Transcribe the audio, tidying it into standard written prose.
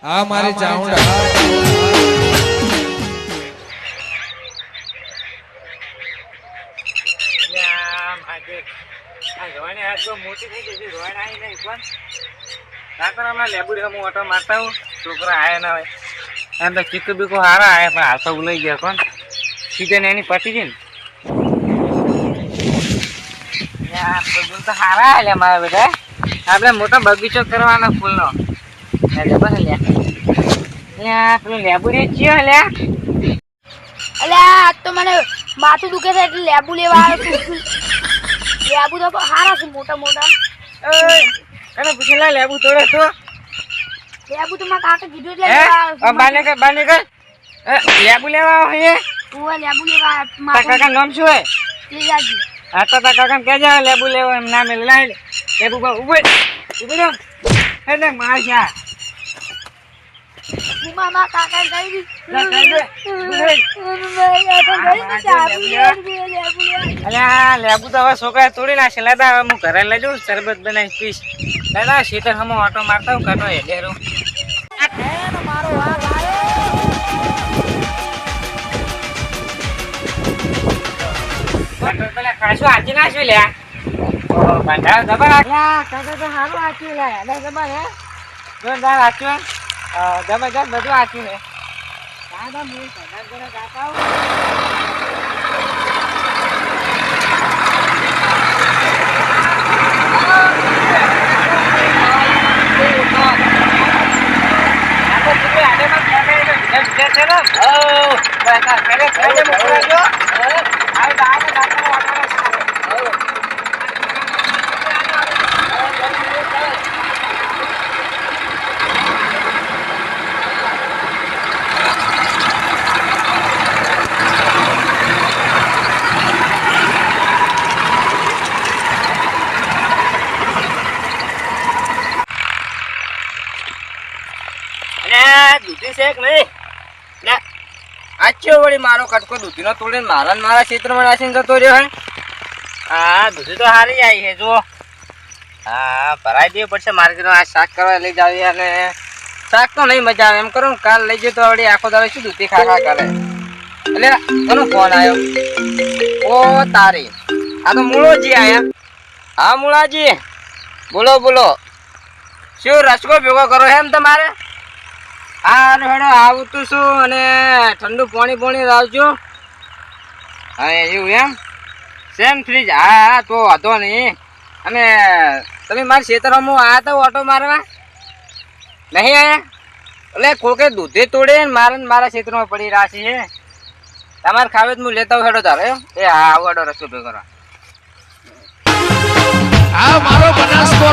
આ મારી ચાઉંડા છોકરા આયા ના હોય એમ તો ચીકુ બીકુ હારા આયા પણ હાલ તો ઉલાઈ ગયા કોણ સીઝન એની પતી ગઈ ને તો હારા આલે મારા બધા આપણે મોટો બગીચો કરવાનો ફૂલનો પેલું લેબુ રે ચિયો લે અલ્યા આજ તો મને માથું દુખે છે એટલે લેબુ લેવા આવ્યો છું. લેબુ તો હારા છે મોટા મોટા. એને પૂછેલા લેબુ તોડે તો લેબુ તો મારા કાકા કીધું એટલે લેવા આવ્યો બાને કર લેબુ લેવા આવો હે છું. લેબુ લેવા તારા કાકા નામ શું હે તેજાજી. હા તો તારા કાકા કે જા લેબુ લેવા એમ નામે લાઈ લેબુ બા ઉભો રહો એટલે માશા મારા કાકા કહી અલ્યા લેબુ તો હવે છોકરા તોડી નાખશે લેતા હવે હું ઘરે લઈ જાઉં શરબત બનાવી પીશ લેતા શીતળ હમો ઓટો મારતા હું ઘરનો હેડેરું મારો વાઘ આવ્યો. પેલા ખાસું આચી નાખ્યું લ્યા બંધાર જબર કાકા તો સારું આચ્યું લાયા જબર હે જોરદાર આચ્યું જબરજસ્ત બધું આચ્યું હે દાદા હું સગા જરા ગાતા દૂધી શેક નહીં આચ્યો વળી મારો કટકો દૂધીનો તોડીને મારા ક્ષેત્રમાં નાખીને જતો રહ્યો હે હા દૂધી તો હારી આવી છે જો હા ભરાઈ દેવી પડશે માર્કેટમાં આ શાક કરવા લઈ જાવી અને શાક તો નહીં મજા આવે એમ કરો ને કાલ લઈ જઈએ તો વળી આખો દાડો શું દૂધી ખા કરે એટલે કોનો ફોન આવ્યો ઓ તારી આ તો મૂળોજી આયા હા મૂળાજી બોલો શું રસકો ભેગો કરો એમ તમારે હા હેડો આવું તું શું અને ઠંડુ પાણી લાવજો હા એવું એમ સેમ ફ્રીજ હા તો વાંધો નહીં અને તમે મારા ખેતરમાં આવ્યા હતા ઓટો મારવા નહીં આયા એટલે કોકે દૂધે તોડે ને મારા ખેતરમાં પડી રાશી છે તમારે ખાવે તો હું લેતા હું હેડો તારે એ હા આવો હેડો રસ્તો ભેગો કરવા આ મારો બનાસકોઠો